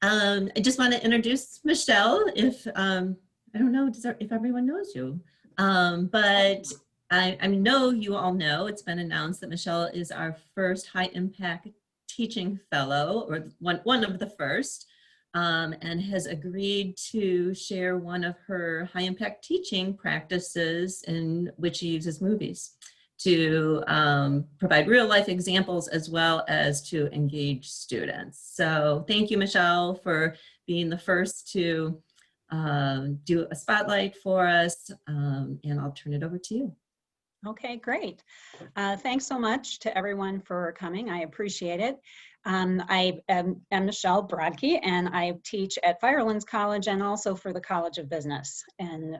I just want to introduce Michelle. If I don't know if everyone knows you, but I know you all know it's been announced that Michelle is our first high impact teaching fellow, or one of the first, and has agreed to share one of her high impact teaching practices in which she uses movies to provide real life examples as well as to engage students. So thank you, Michelle, for being the first to do a spotlight for us, and I'll turn it over to you. Okay, great. Thanks so much to everyone for coming. I appreciate it. I am Michelle Brodke, and I teach at Firelands College and also for the College of Business. And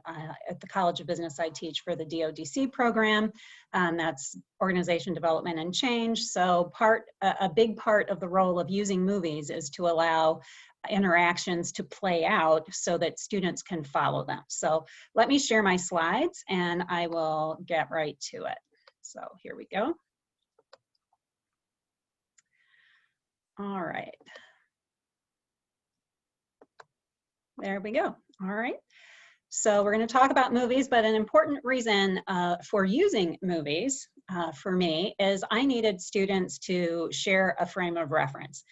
at the College of Business, I teach for the DODC program. That's Organization Development and Change. So a big part of the role of using movies is to allow interactions to play out so that students can follow them. So let me share my slides and I will get right to it. So here we go. All right. There we go. All right. So we're going to talk about movies, but an important reason for using movies for me is I needed students to share a frame of reference.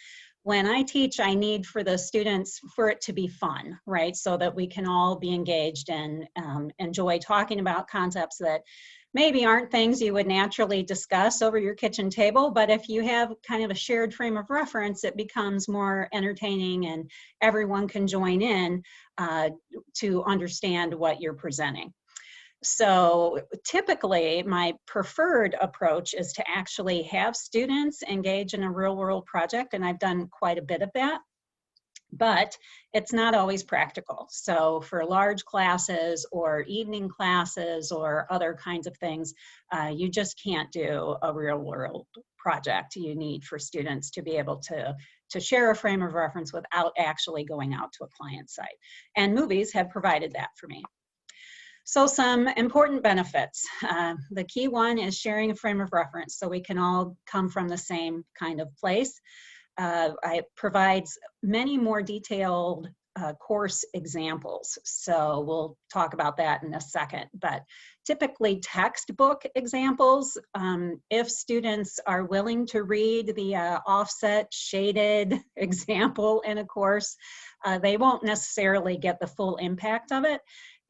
When I teach, I need for the students for it to be fun, right? So that we can all be engaged and enjoy talking about concepts that maybe aren't things you would naturally discuss over your kitchen table, but if you have kind of a shared frame of reference, it becomes more entertaining and everyone can join in to understand what you're presenting. So typically my preferred approach is to actually have students engage in a real world project, and I've done quite a bit of that. But it's not always practical. So for large classes or evening classes or other kinds of things, you just can't do a real world project. You need for students to be able to share a frame of reference without actually going out to a client site. And movies have provided that for me. So some important benefits. The key one is sharing a frame of reference so we can all come from the same kind of place. It provides many more detailed course examples. So we'll talk about that in a second, but typically textbook examples, if students are willing to read the offset shaded example in a course, they won't necessarily get the full impact of it.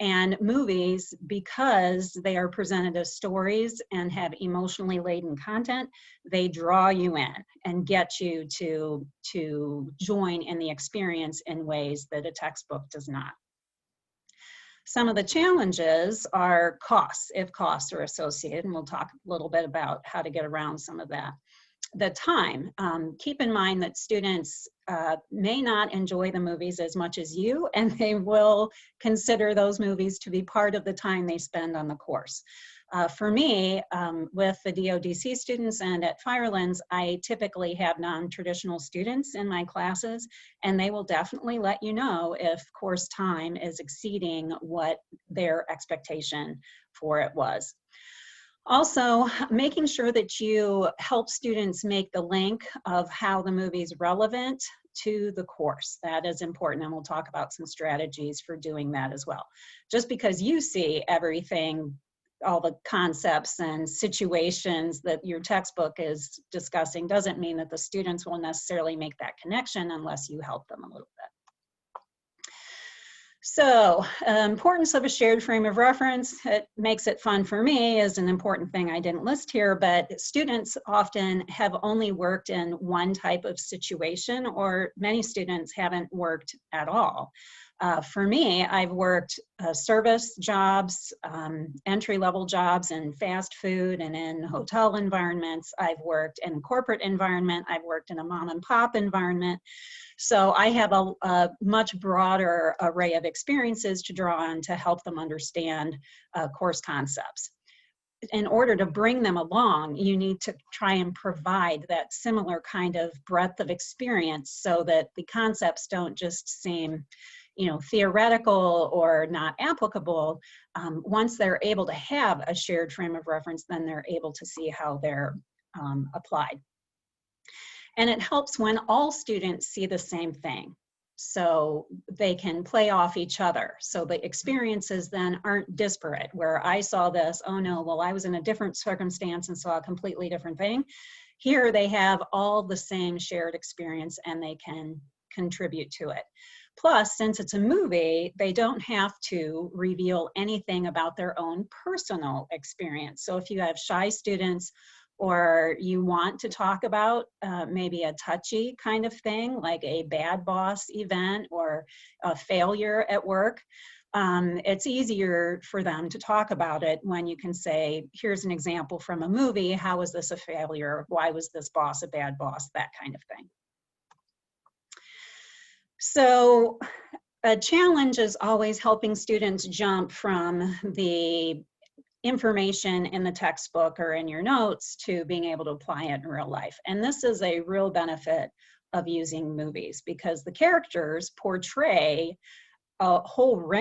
And movies, because they are presented as stories and have emotionally laden content, they draw you in and get you to join in the experience in ways that a textbook does not. Some of the challenges are costs, if costs are associated, and we'll talk a little bit about how to get around some of that. The time, keep in mind that students may not enjoy the movies as much as you, and they will consider those movies to be part of the time they spend on the course. For me, with the DODC students and at Firelands, I typically have non-traditional students in my classes, and they will definitely let you know if course time is exceeding what their expectation for it was. Also, making sure that you help students make the link of how the movie is relevant to the course. That is important, and we'll talk about some strategies for doing that as well. Just because you see everything, all the concepts and situations that your textbook is discussing doesn't mean that the students will necessarily make that connection unless you help them a little bit. So, importance of a shared frame of reference, it makes it fun for me is an important thing I didn't list here, but students often have only worked in one type of situation, or many students haven't worked at all. For me, I've worked service jobs, entry-level jobs in fast food and in hotel environments. I've worked in corporate environment. I've worked in a mom and pop environment. So I have a much broader array of experiences to draw on to help them understand course concepts. In order to bring them along, you need to try and provide that similar kind of breadth of experience so that the concepts don't just seem, you know, theoretical or not applicable. Once they're able to have a shared frame of reference, then they're able to see how they're applied. And it helps when all students see the same thing. So they can play off each other. So the experiences then aren't disparate, where I saw this, oh no, well, I was in a different circumstance and saw a completely different thing. Here they have all the same shared experience and they can contribute to it. Plus, since it's a movie, they don't have to reveal anything about their own personal experience. So if you have shy students, or you want to talk about maybe a touchy kind of thing, like a bad boss event or a failure at work, it's easier for them to talk about it when you can say, here's an example from a movie. How was this a failure? Why was this boss a bad boss? That kind of thing. So a challenge is always helping students jump from the information in the textbook or in your notes to being able to apply it in real life. And this is a real benefit of using movies, because the characters portray a whole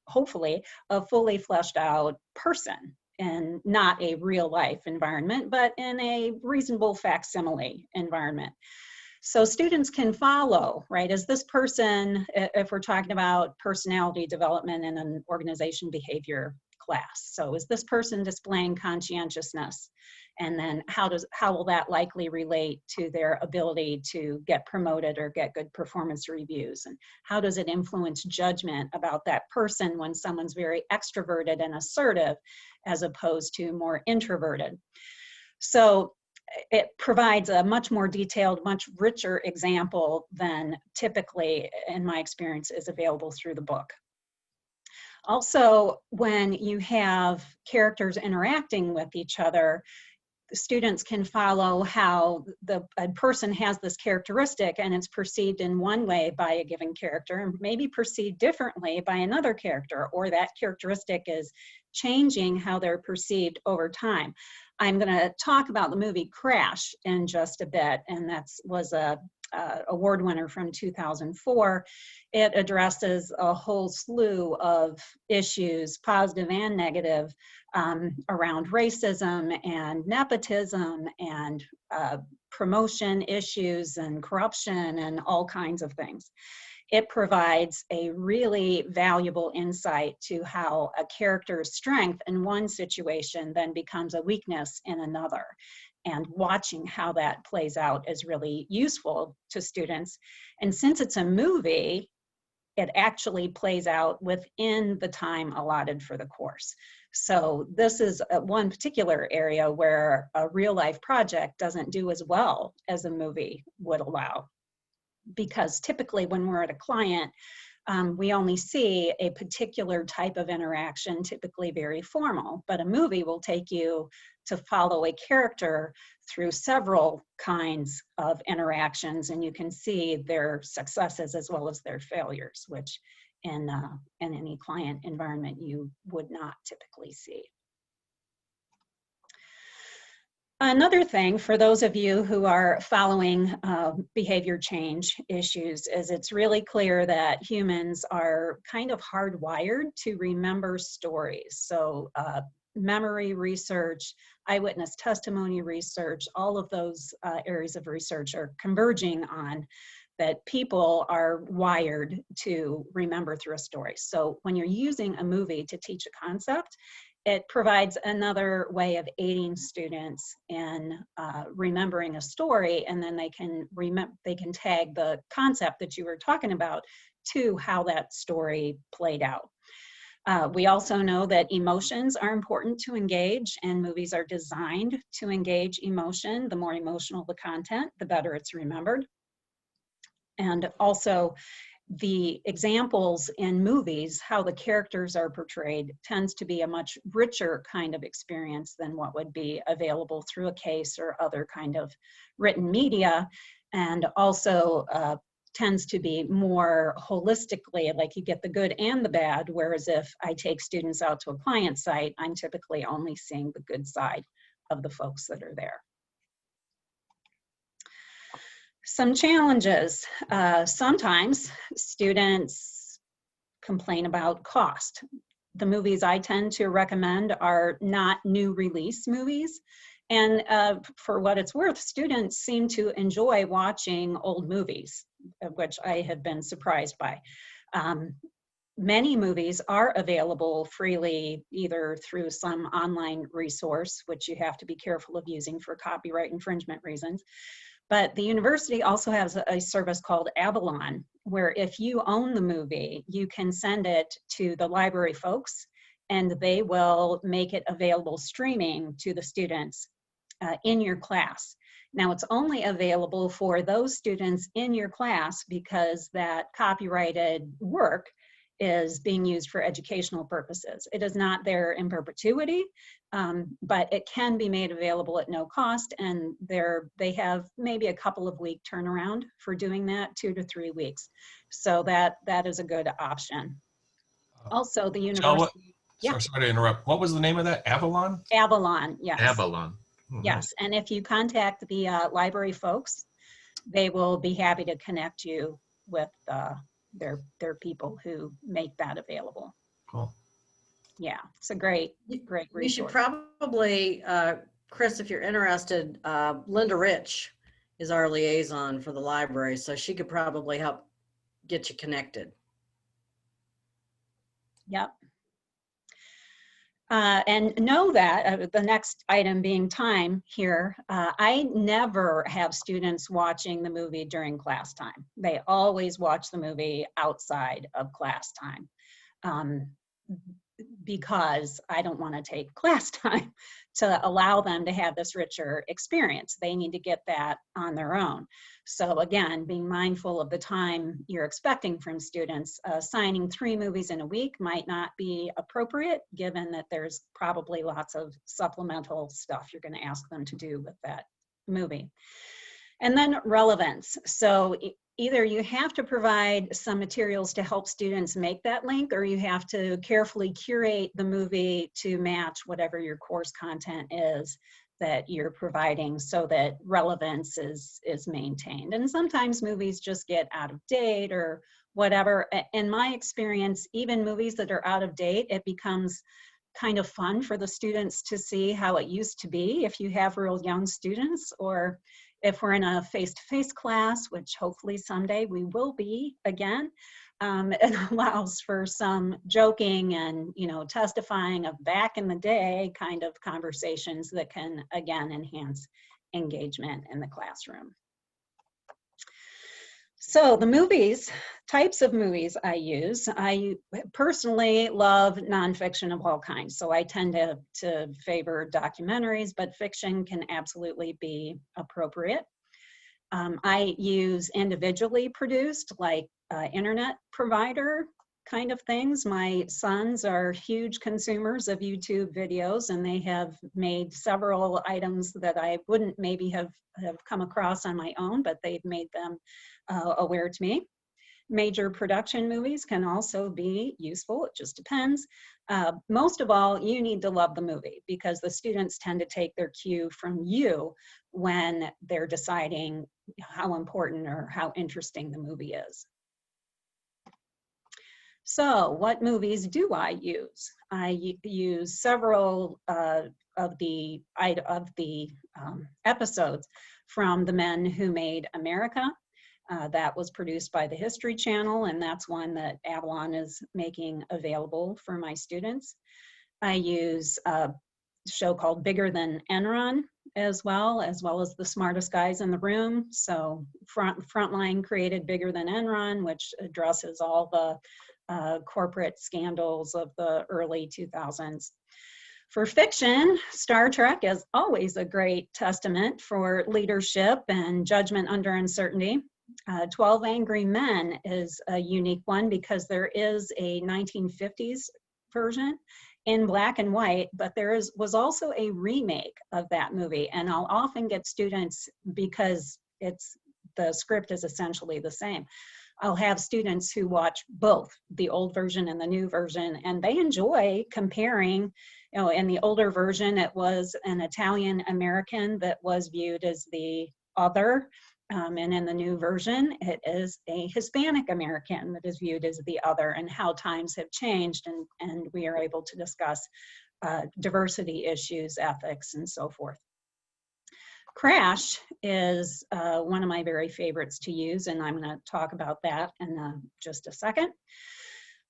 hopefully a fully fleshed out person, and not a real life environment, but in a reasonable facsimile environment. So students can follow, right? Is this person, if we're talking about personality development in an organization behavior class, so is this person displaying conscientiousness? And then how will that likely relate to their ability to get promoted or get good performance reviews? And how does it influence judgment about that person when someone's very extroverted and assertive as opposed to more introverted? So it provides a much more detailed, much richer example than typically, in my experience, is available through the book. Also, when you have characters interacting with each other, the students can follow how a person has this characteristic and it's perceived in one way by a given character and maybe perceived differently by another character, or that characteristic is changing how they're perceived over time. I'm going to talk about the movie Crash in just a bit, and that was a award winner from 2004. It addresses a whole slew of issues, positive and negative, around racism and nepotism and promotion issues and corruption and all kinds of things. It provides a really valuable insight to how a character's strength in one situation then becomes a weakness in another. And watching how that plays out is really useful to students. And since it's a movie, it actually plays out within the time allotted for the course. So this is one particular area where a real life project doesn't do as well as a movie would allow. Because typically when we're at a client, we only see a particular type of interaction, typically very formal, but a movie will take you to follow a character through several kinds of interactions, and you can see their successes as well as their failures, which in any client environment you would not typically see. Another thing for those of you who are following behavior change issues is it's really clear that humans are kind of hardwired to remember stories. So memory research, eyewitness testimony research, all of those areas of research are converging on that people are wired to remember through a story. So when you're using a movie to teach a concept, it provides another way of aiding students in remembering a story, and then they can tag the concept that you were talking about to how that story played out. We also know that emotions are important to engage, and movies are designed to engage emotion. The more emotional the content, the better it's remembered. And also, the examples in movies, how the characters are portrayed, tends to be a much richer kind of experience than what would be available through a case or other kind of written media, and also tends to be more holistically, like you get the good and the bad, whereas if I take students out to a client site, I'm typically only seeing the good side of the folks that are there. Some challenges. Sometimes students complain about cost. The movies I tend to recommend are not new release movies, And for what it's worth, students seem to enjoy watching old movies, which I have been surprised by. Many movies are available freely, either through some online resource, which you have to be careful of using for copyright infringement reasons. But the university also has a service called Avalon, where if you own the movie, you can send it to the library folks, and they will make it available streaming to the students in your class. Now, it's only available for those students in your class because that copyrighted work is being used for educational purposes. It is not there in perpetuity, but it can be made available at no cost, and they have maybe a couple of week turnaround for doing that, 2 to 3 weeks. So that is a good option. Also, the university. Yeah. Sorry to interrupt. What was the name of that? Avalon? Avalon, yes. Avalon. Oh, Yes, nice. and if you contact the library folks, they will be happy to connect you with their people who make that available. Cool. Yeah, it's a great You resource. should probably, Chris, if you're interested, Linda Rich is our liaison for the library, so she could probably help get you connected. Yep. And know that the next item being time here, I never have students watching the movie during class time. They always watch the movie outside of class time. Because I don't want to take class time to allow them to have this richer experience. They need to get that on their own. So again, being mindful of the time you're expecting from students, assigning 3 movies in a week might not be appropriate, given that there's probably lots of supplemental stuff you're going to ask them to do with that movie. And then relevance. So either you have to provide some materials to help students make that link, or you have to carefully curate the movie to match whatever your course content is that you're providing, so that relevance is maintained. And sometimes movies just get out of date or whatever. In my experience, even movies that are out of date, it becomes kind of fun for the students to see how it used to be if you have real young students, or if we're in a face-to-face class, which hopefully someday we will be again. It allows for some joking and, testifying of back in the day kind of conversations that can, again, enhance engagement in the classroom. So the types of movies I use, I personally love nonfiction of all kinds. So I tend to favor documentaries, but fiction can absolutely be appropriate. I use individually produced, like internet provider kind of things. My sons are huge consumers of YouTube videos, and they have made several items that I wouldn't maybe have come across on my own, but they've made them aware to me. Major production movies can also be useful. It just depends. Most of all, you need to love the movie, because the students tend to take their cue from you when they're deciding how important or how interesting the movie is. So what movies do I use? I use several of the episodes from The Men Who Made America. That was produced by the History Channel, and that's one that Avalon is making available for my students. I use a show called Bigger Than Enron as well as The Smartest Guys in the Room. So Frontline created Bigger Than Enron, which addresses all the corporate scandals of the early 2000s. For fiction, Star Trek is always a great testament for leadership and judgment under uncertainty. 12 Angry Men is a unique one because there is a 1950s version in black and white, but was also a remake of that movie. And I'll often get students, because the script is essentially the same, I'll have students who watch both the old version and the new version, and they enjoy comparing. In the older version, it was an Italian American that was viewed as the other. And in the new version, it is a Hispanic American that is viewed as the other, and how times have changed, and we are able to discuss diversity issues, ethics, and so forth. Crash is one of my very favorites to use, and I'm going to talk about that in just a second.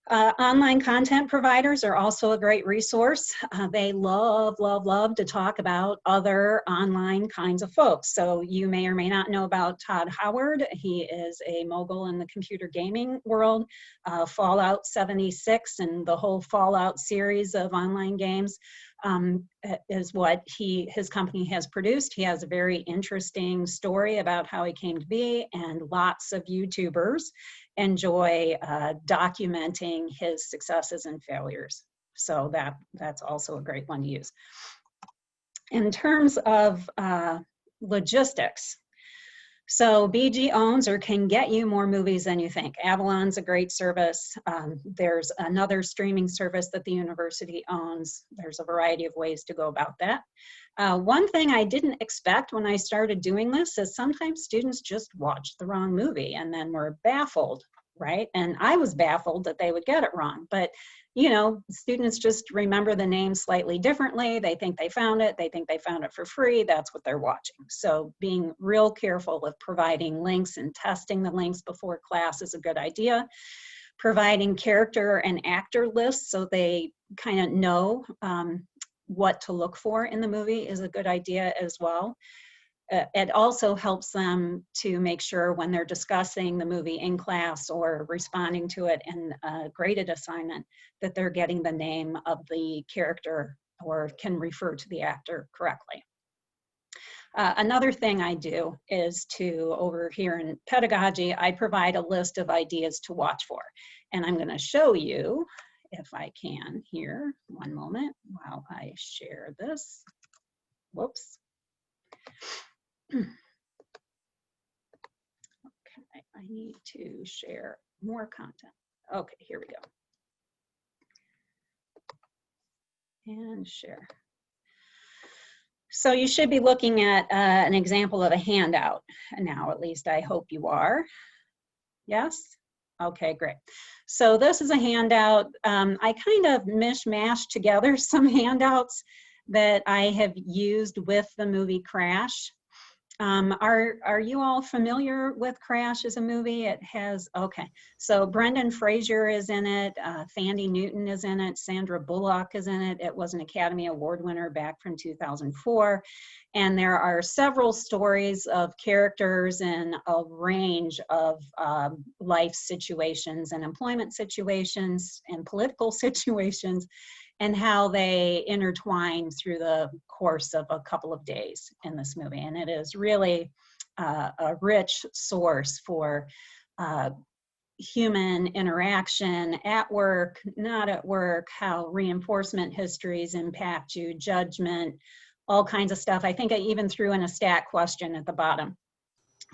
Online content providers are also a great resource. They love to talk about other online kinds of folks. So you may or may not know about Todd Howard. He is a mogul in the computer gaming world. Fallout 76 and the whole Fallout series of online games is what his company has produced. He has a very interesting story about how he came to be, and lots of YouTubers enjoy documenting his successes and failures. So that's also a great one to use. In terms of logistics, so BG owns or can get you more movies than you think. Avalon's a great service. There's another streaming service that the university owns. There's a variety of ways to go about that. One thing I didn't expect when I started doing this is sometimes students just watch the wrong movie and then were baffled, right? And I was baffled that they would get it wrong. But you know, students just remember the name slightly differently. They think they found it. They think they found it for free. That's what they're watching. So being real careful with providing links and testing the links before class is a good idea. Providing character and actor lists so they kind of know what to look for in the movie is a good idea as well. It also helps them to make sure when they're discussing the movie in class or responding to it in a graded assignment that they're getting the name of the character or can refer to the actor correctly. Another thing I do is over here in pedagogy, I provide a list of ideas to watch for. And I'm going to show you, if I can here, one moment while I share this. Whoops. Okay, I need to share more content. Okay, here we go. And share. So you should be looking at an example of a handout now, at least I hope you are. Yes? Okay, great. So this is a handout. I kind of mishmashed together some handouts that I have used with the movie Crash. Are you all familiar with Crash as a movie? It has, okay. So Brendan Fraser is in it, Thandie Newton is in it, Sandra Bullock is in it. It was an Academy Award winner back from 2004. And there are several stories of characters in a range of life situations and employment situations and political situations, and how they intertwine through the course of a couple of days in this movie. And it is really a rich source for human interaction at work, not at work, how reinforcement histories impact you, judgment, all kinds of stuff. I think I even threw in a stat question at the bottom.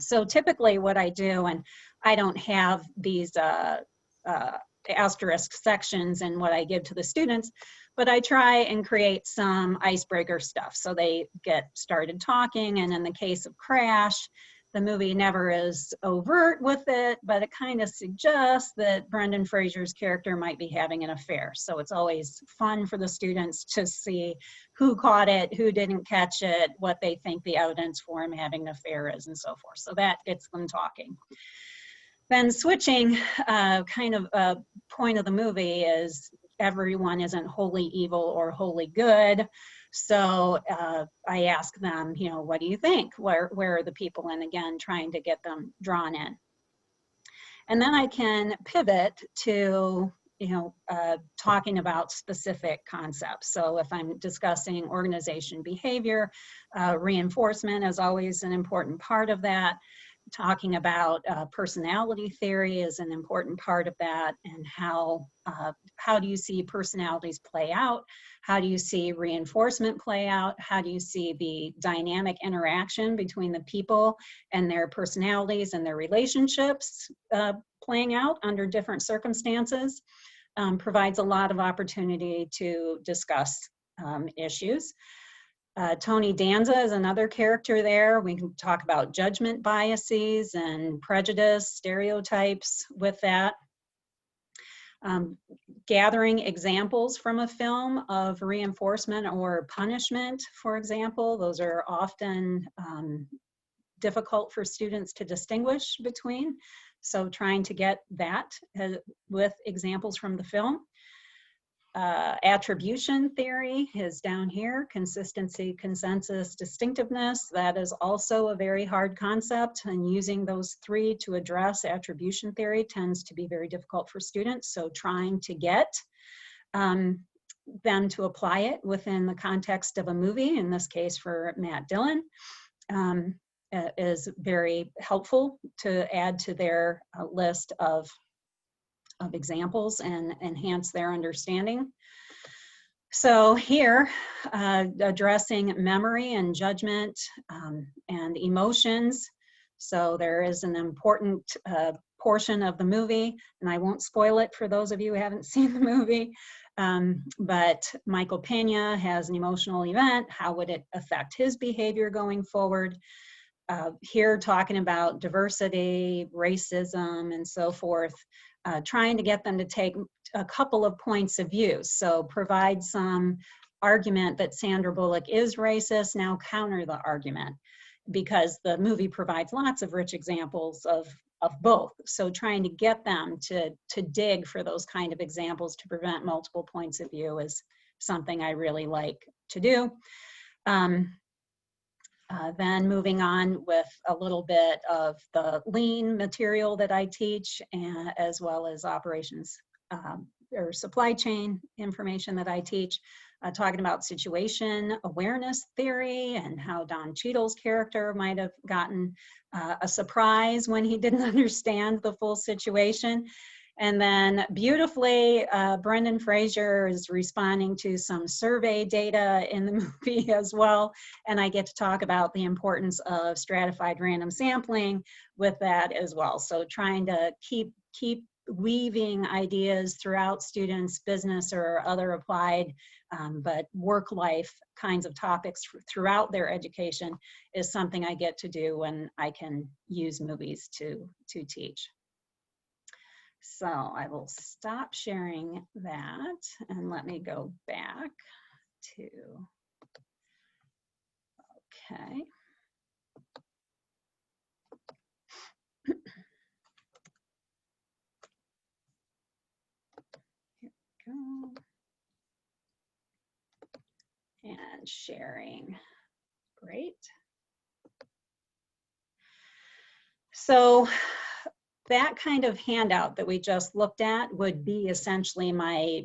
So typically what I do, and I don't have these asterisk sections in what I give to the students, but I try and create some icebreaker stuff so they get started talking. And in the case of Crash, the movie never is overt with it, but it kind of suggests that Brendan Fraser's character might be having an affair. So it's always fun for the students to see who caught it, who didn't catch it, what they think the evidence for him having an affair is, and so forth. So that gets them talking. Then switching, kind of a point of the movie is everyone isn't wholly evil or wholly good. So I ask them, you know, what do you think? Where are the people? And again, trying to get them drawn in. And then I can pivot to, you know, talking about specific concepts. So if I'm discussing organization behavior, reinforcement is always an important part of that. Talking about personality theory is an important part of that, and how do you see personalities play out? How do you see reinforcement play out? How do you see the dynamic interaction between the people and their personalities and their relationships playing out under different circumstances? Provides a lot of opportunity to discuss issues. Tony Danza is another character there. We can talk about judgment biases and prejudice, stereotypes with that. Gathering examples from a film of reinforcement or punishment, for example, those are often difficult for students to distinguish between. So trying to get that with examples from the film. Attribution theory is down here, consistency, consensus, distinctiveness. That is also a very hard concept, and using those three to address attribution theory tends to be very difficult for students. So trying to get them to apply it within the context of a movie, in this case for Matt Dillon, is very helpful to add to their list of examples and enhance their understanding. So here, addressing memory and judgment and emotions. So there is an important portion of the movie, and I won't spoil it for those of you who haven't seen the movie, but Michael Pena has an emotional event. How would it affect his behavior going forward? Here talking about diversity, racism, and so forth, trying to get them to take a couple of points of view. So provide some argument that Sandra Bullock is racist, now counter the argument, because the movie provides lots of rich examples of both. So trying to get them to dig for those kind of examples to prevent multiple points of view is something I really like to do. Then moving on with a little bit of the lean material that I teach, as well as operations or supply chain information that I teach, talking about situation awareness theory and how Don Cheadle's character might have gotten a surprise when he didn't understand the full situation. And then beautifully, Brendan Fraser is responding to some survey data in the movie as well. And I get to talk about the importance of stratified random sampling with that as well. So trying to keep weaving ideas throughout students' business or other applied, but work-life kinds of topics throughout their education is something I get to do when I can use movies to teach. So I will stop sharing that and let me go back to, okay. Here we go. And sharing, great. So that kind of handout that we just looked at would be essentially my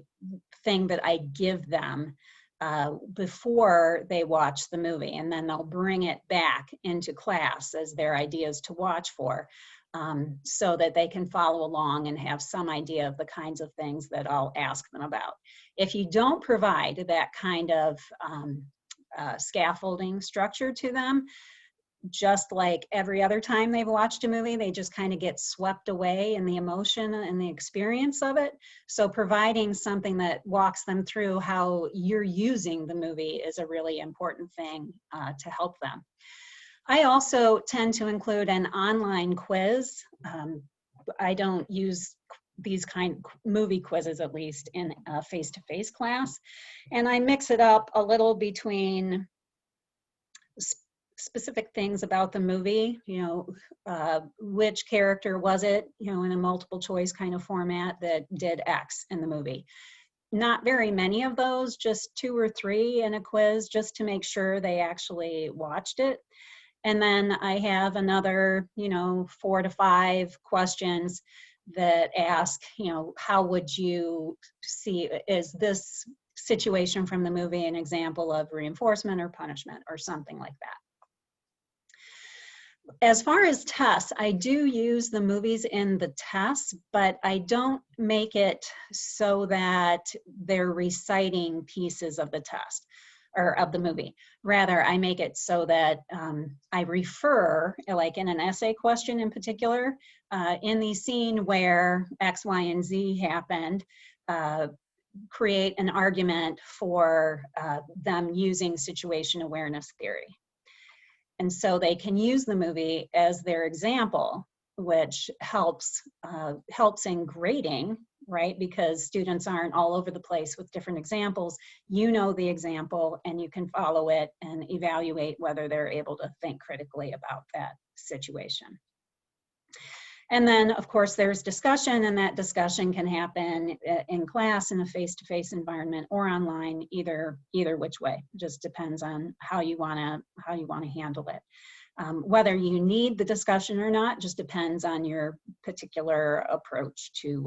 thing that I give them before they watch the movie, and then they'll bring it back into class as their ideas to watch for, so that they can follow along and have some idea of the kinds of things that I'll ask them about. If you don't provide that kind of scaffolding structure to them, just like every other time they've watched a movie, they just kind of get swept away in the emotion and the experience of it. So providing something that walks them through how you're using the movie is a really important thing to help them. I also tend to include an online quiz. I don't use these kind of movie quizzes, at least in a face-to-face class. And I mix it up a little between specific things about the movie, you know, which character was it, you know, in a multiple choice kind of format that did X in the movie. Not very many of those, just 2 or 3 in a quiz, just to make sure they actually watched it. And then I have another, you know, 4 to 5 questions that ask, you know, how would you see, is this situation from the movie an example of reinforcement or punishment or something like that. As far as tests, I do use the movies in the tests, but I don't make it so that they're reciting pieces of the test or of the movie. Rather, I make it so that I refer, like in an essay question in particular, in the scene where X, Y, and Z happened, create an argument for them using situation awareness theory. And so they can use the movie as their example, which helps in grading right? Because students aren't all over the place with different examples. You know the example and you can follow it and evaluate whether they're able to think critically about that situation. And then, of course, there's discussion, and that discussion can happen in class in a face-to-face environment or online, either which way. It just depends on how you want to handle it. Whether you need the discussion or not just depends on your particular approach to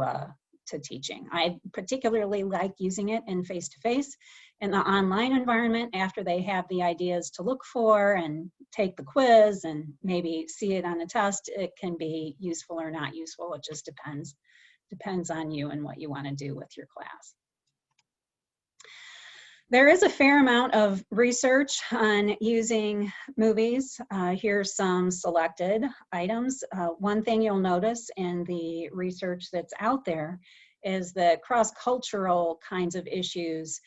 teaching. I particularly like using it in face-to-face. In the online environment, after they have the ideas to look for and take the quiz and maybe see it on a test, it can be useful or not useful. It just depends on you and what you want to do with your class. There is a fair amount of research on using movies. Here's some selected items. One thing you'll notice in the research that's out there is that cross-cultural kinds of issues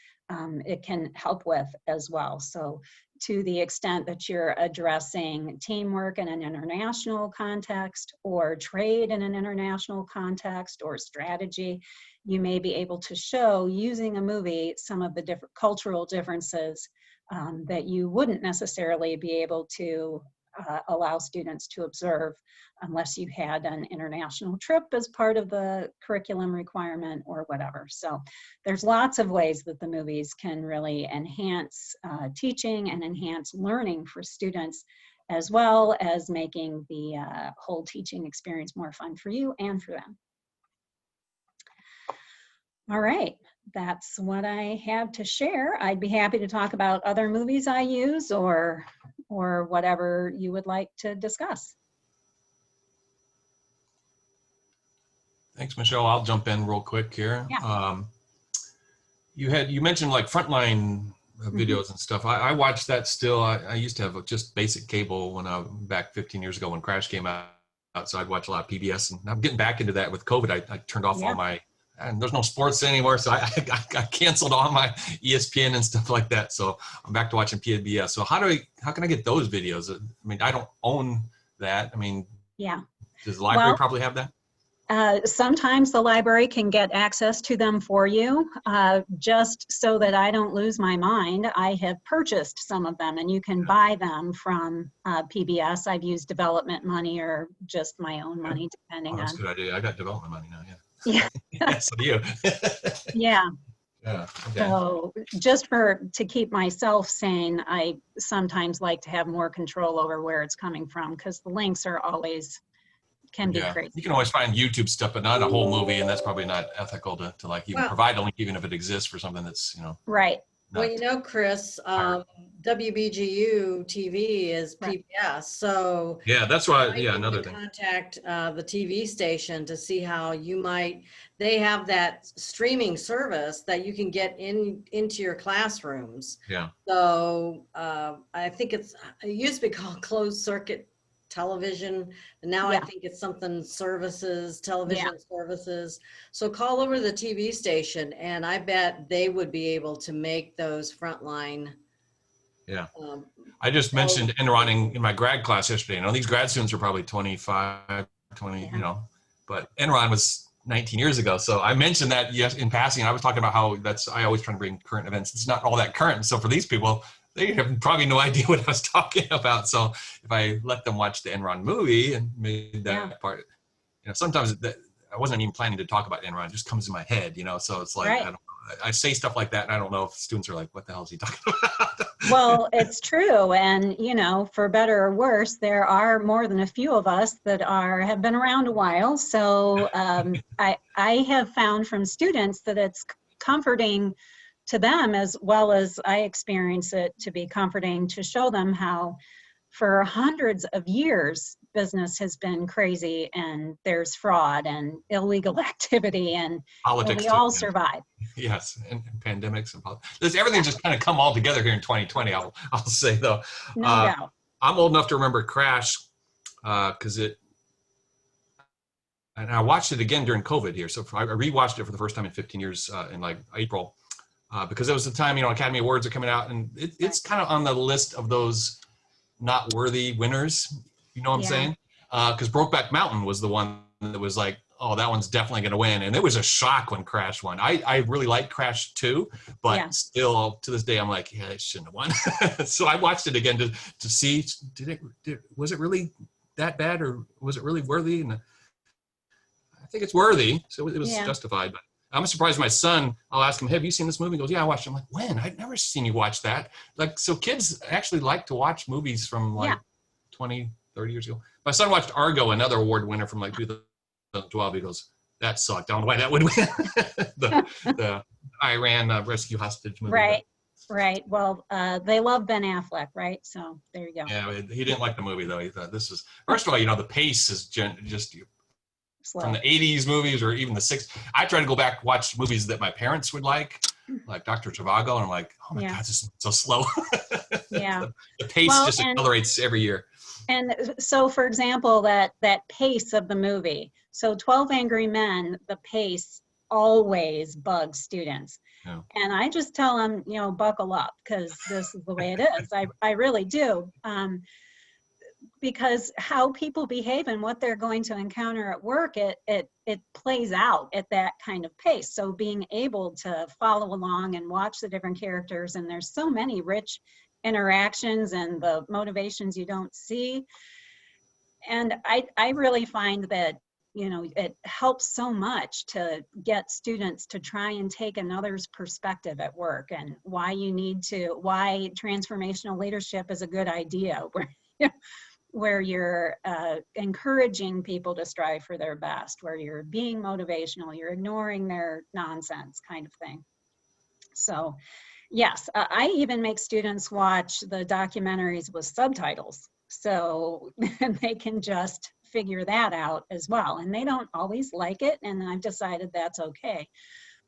it can help with as well. So to the extent that you're addressing teamwork in an international context or trade in an international context or strategy, you may be able to show using a movie some of the different cultural differences that you wouldn't necessarily be able to allow students to observe unless you had an international trip as part of the curriculum requirement or whatever. So there's lots of ways that the movies can really enhance teaching and enhance learning for students, as well as making the whole teaching experience more fun for you and for them. All right, that's what I have to share. I'd be happy to talk about other movies I use or whatever you would like to discuss. Thanks, Michelle. I'll jump in real quick here. Yeah. You mentioned like frontline videos and stuff. I watch that still. I used to have just basic cable when back 15 years ago when Crash came out. So I'd watch a lot of PBS, and I'm getting back into that with COVID. I turned off all my, and there's no sports anymore. So I canceled all my ESPN and stuff like that. So I'm back to watching PBS. So how can I get those videos? I mean, I don't own that. I mean, does the library probably have that? Sometimes the library can get access to them for you. Just so that I don't lose my mind, I have purchased some of them, and you can buy them from PBS. I've used development money or just my own money, depending on. That's a good idea. I got development money now, Yeah. So do you. Yeah. Yeah. Okay. So just to keep myself sane, I sometimes like to have more control over where it's coming from, because the links are always can be crazy. You can always find YouTube stuff, but not a whole movie, and that's probably not ethical to like even provide a link, even if it exists for something that's, Right. Well, Chris, WBGU TV is PBS, so yeah, that's why. Yeah, another thing. Contact the TV station to see how you might. They have that streaming service that you can get into your classrooms. Yeah. So I think it used to be called closed circuit television, and now I think it's something television services. So call over the TV station, and I bet they would be able to make those frontline. Yeah. I just mentioned Enron in my grad class yesterday. These grad students are probably 25, 20, but Enron was 19 years ago. So I mentioned that in passing. I was talking about how I always try to bring current events. It's not all that current. So for these people, they have probably no idea what I was talking about. So if I let them watch the Enron movie and made that part, sometimes I wasn't even planning to talk about Enron. It just comes in my head, so it's like, I say stuff like that, and I don't know if students are like, what the hell is he talking about? Well, it's true. And, for better or worse, there are more than a few of us that have been around a while. So I have found from students that it's comforting to them, as well as I experience it to be comforting, to show them how for hundreds of years business has been crazy, and there's fraud and illegal activity, and politics. We all survive. Yes, and pandemics and politics. Everything just kind of come all together here in 2020. I'll say though. No doubt. I'm old enough to remember Crash because and I watched it again during COVID here. So I rewatched it for the first time in 15 years in like April. Because it was the time, Academy Awards are coming out, and it's kind of on the list of those not worthy winners. You know what I'm saying? Because Brokeback Mountain was the one that was like oh, that one's definitely going to win. And it was a shock when Crash won. I really like Crash too, but Yeah. still to this day, I'm like, yeah, it shouldn't have won. So I watched it again to see, was it really that bad, or was it really worthy? And I think it's worthy. So it was Yeah. justified. But I'm surprised my son, I'll ask him, have you seen this movie? He goes, yeah, I watched it. I'm like, when? I've never seen you watch that. Like, so kids actually like to watch movies from like 20, 30 years ago. My son watched Argo, another award winner from like 2012. He goes, that sucked. I don't know why that would win. the Iran rescue hostage movie. Right. Right. Well, they love Ben Affleck, right? So there you go. Yeah, he didn't like the movie though. He thought this is, first of all, the pace is just Slow. from the 80s movies or even the 60s. I try to go back, watch movies that my parents would like Dr. Zhivago, and I'm like, oh my God, this is so slow. Yeah. The pace just accelerates every year. And so, for example, that pace of the movie. So 12 Angry Men, the pace always bugs students. Yeah. And I just tell them, buckle up, because this is the way it is. I really do. Because how people behave and what they're going to encounter at work, it plays out at that kind of pace. So being able to follow along and watch the different characters, and there's so many rich interactions and the motivations you don't see. And I really find that, it helps so much to get students to try and take another's perspective at work, and why transformational leadership is a good idea, where you're encouraging people to strive for their best, where you're being motivational, you're ignoring their nonsense kind of thing. So yes, I even make students watch the documentaries with subtitles, so they can just figure that out as well. And they don't always like it, and I've decided that's okay.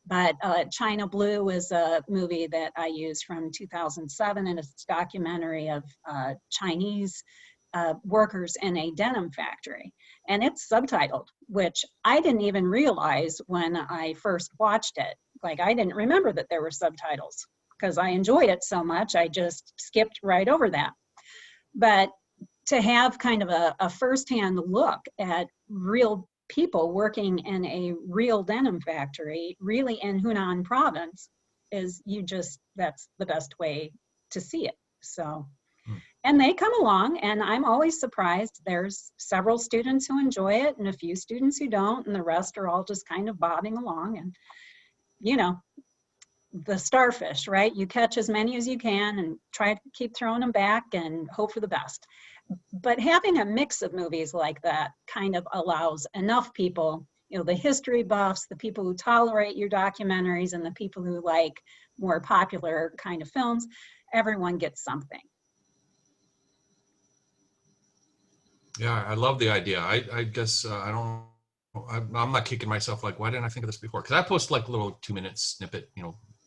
But China Blue is a movie that I use from 2007, and it's a documentary of Chinese workers in a denim factory. And it's subtitled, which I didn't even realize when I first watched it. Like, I didn't remember that there were subtitles, because I enjoyed it so much, I just skipped right over that. But to have kind of a firsthand look at real people working in a real denim factory, really in Hunan province, that's the best way to see it. So, and they come along, and I'm always surprised. There's several students who enjoy it and a few students who don't, and the rest are all just kind of bobbing along. And, the starfish, right? You catch as many as you can and try to keep throwing them back and hope for the best. But having a mix of movies like that kind of allows enough people, the history buffs, the people who tolerate your documentaries, and the people who like more popular kind of films, everyone gets something. Yeah, I love the idea. I guess I'm not kicking myself like, why didn't I think of this before? Because I post like little 2-minute snippet,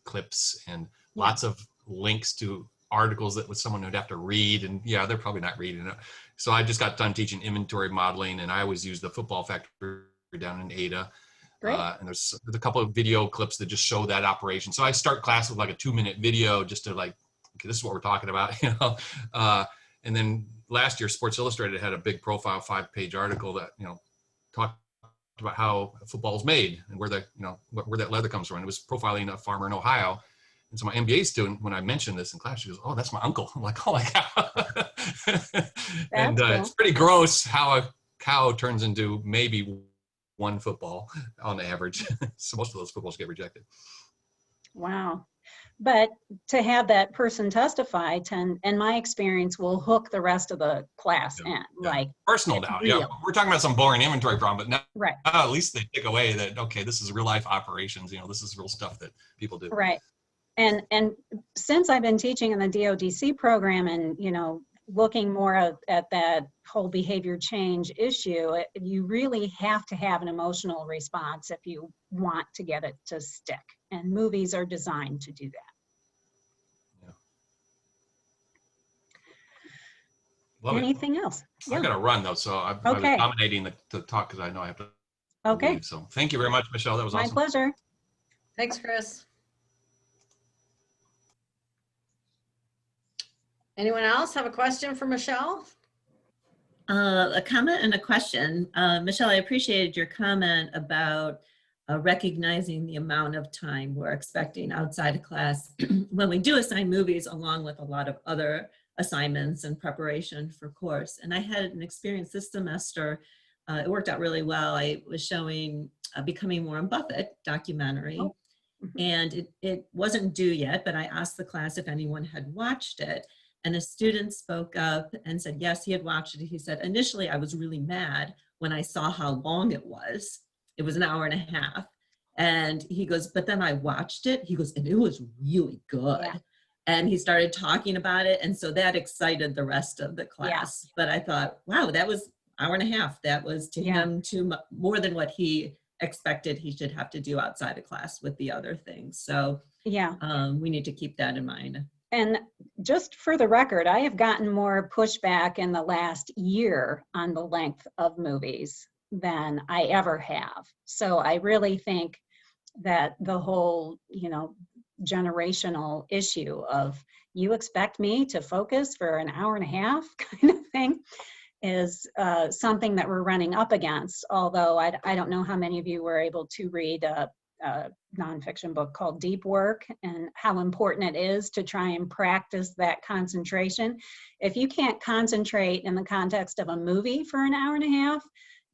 clips and lots of links to articles that someone would have to read, and they're probably not reading it. So I just got done teaching inventory modeling, and I always use the football factory down in Ada. And there's a couple of video clips that just show that operation. So I start class with like a 2-minute video just to like, okay, this is what we're talking about, and then last year Sports Illustrated had a big profile 5-page article that talked about how football is made and where that leather comes from. And it was profiling a farmer in Ohio. And so my MBA student, when I mentioned this in class, she goes, "Oh, that's my uncle." I'm like, "Oh my God." And cool. It's pretty gross how a cow turns into maybe one football on average. So most of those footballs get rejected. Wow. But to have that person testify, in my experience, will hook the rest of the class in. Like, personal now. real. Yeah, we're talking about some boring inventory problem, but now Right. at least they take away that, okay, this is real life operations. This is real stuff that people do. Right. And since I've been teaching in the DODC program, and looking more at that whole behavior change issue, you really have to have an emotional response if you want to get it to stick. And movies are designed to do that. Love Anything else? I got to run though, so I was dominating the talk because I know I have to leave. So thank you very much, Michelle. That was awesome. My pleasure. Thanks, Chris. Anyone else have a question for Michelle? A comment and a question. Michelle, I appreciated your comment about recognizing the amount of time we're expecting outside of class when we do assign movies along with a lot of other assignments and preparation for course. And I had an experience this semester. It worked out really well. I was showing Becoming Warren Buffett documentary. Oh. Mhm. And it wasn't due yet, but I asked the class if anyone had watched it. And a student spoke up and said, yes, he had watched it. He said, initially, I was really mad when I saw how long it was. It was an hour and a half. And he goes, but then I watched it. He goes, and it was really good. Yeah. And he started talking about it. And so that excited the rest of the class. But I thought, wow, that was an hour and a half. That was to him more than what he expected he should have to do outside of class with the other things. So Yeah. we need to keep that in mind. And just for the record, I have gotten more pushback in the last year on the length of movies than I ever have. So I really think that the whole, generational issue of you expect me to focus for an hour and a half kind of thing is something that we're running up against. Although I don't know how many of you were able to read a nonfiction book called Deep Work and how important it is to try and practice that concentration. If you can't concentrate in the context of a movie for an hour and a half,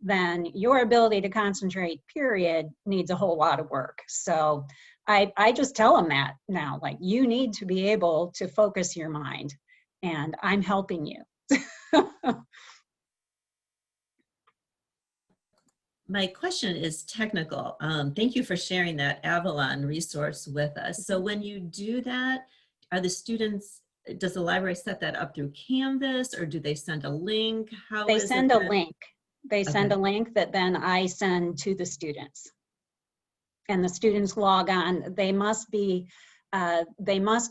then your ability to concentrate, period, needs a whole lot of work. So I just tell them that now, like, you need to be able to focus your mind, and I'm helping you. My question is technical. Thank you for sharing that Avalon resource with us. So when you do that, are the students, does the library set that up through Canvas, or do they send a link? How They is send it a that- link. They send Okay. a link that then I send to the students. And the students log on. They must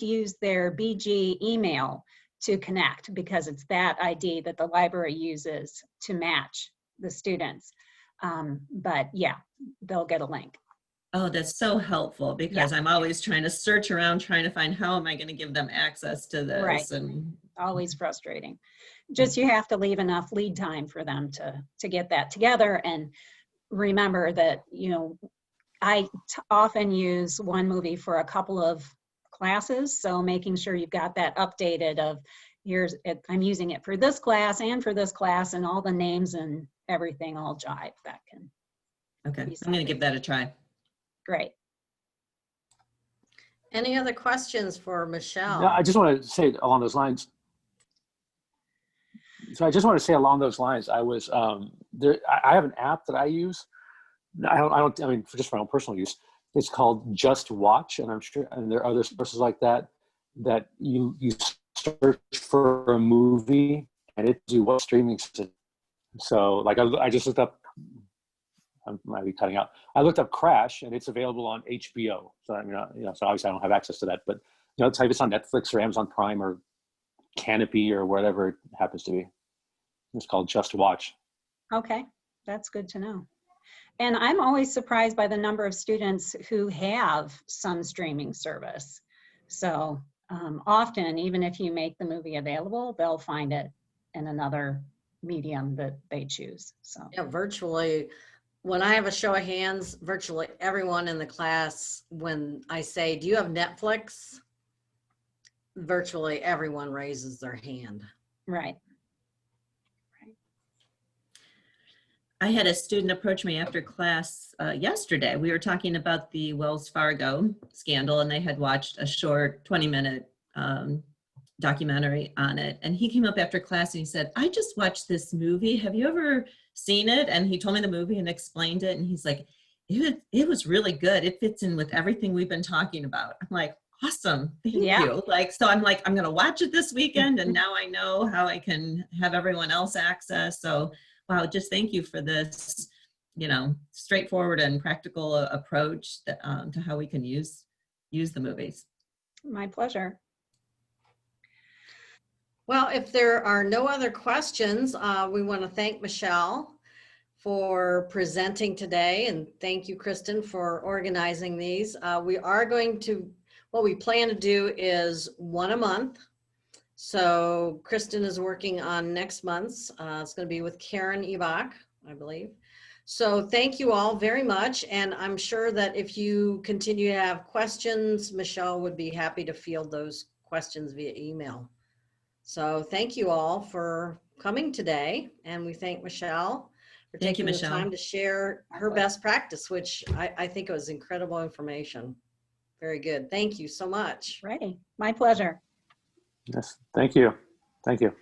use their BG email to connect, because it's that ID that the library uses to match the students. But yeah, they'll get a link. Oh, that's so helpful, because I'm always trying to search around, trying to find how am I going to give them access to this. Right. And Always frustrating. Just you have to leave enough lead time for them to get that together. And remember that, I often use one movie for a couple of classes. So making sure you've got that updated of I'm using it for this class and for this class, and all the names and everything all jive. That can. okay, I'm going to give that a try. Great. Any other questions for Michelle? No, I just want to say along those lines. So I just want to say along those lines, I was there. I have an app that I use. I mean, for just my own personal use. It's called Just Watch, and I'm sure, and there are other sources like that you search for a movie and it do what streaming system. So like I just looked up. I might be cutting out. I looked up Crash, and it's available on HBO. So I mean, so obviously I don't have access to that, but type it's on Netflix or Amazon Prime or Canopy or whatever it happens to be. It's called Just Watch. Okay, that's good to know. And I'm always surprised by the number of students who have some streaming service. So often, even if you make the movie available, they'll find it in another medium that they choose. So Yeah, virtually, when I have a show of hands, virtually everyone in the class, when I say, do you have Netflix? Virtually everyone raises their hand. right. I had a student approach me after class yesterday. We were talking about the Wells Fargo scandal, and they had watched a short 20-minute documentary on it. And he came up after class and he said, I just watched this movie. Have you ever seen it? And he told me the movie and explained it. And he's like, it was really good. It fits in with everything we've been talking about. I'm like, awesome. Thank you. Like, so I'm like, I'm going to watch it this weekend. And now I know how I can have everyone else access. So wow, just thank you for this, straightforward and practical approach to how we can use the movies. My pleasure. Well, if there are no other questions, we want to thank Michelle for presenting today, and thank you, Kristen, for organizing these. What we plan to do is one a month, So Kristen is working on next month's. It's going to be with Karen Ebach, I believe. So thank you all very much. And I'm sure that if you continue to have questions, Michelle would be happy to field those questions via email. So thank you all for coming today. And we thank Michelle for Thank you, taking the Michelle. time to share her best practice, which I think it was incredible information. Very good. Thank you so much. Righty. My pleasure. Yes, thank you. Thank you.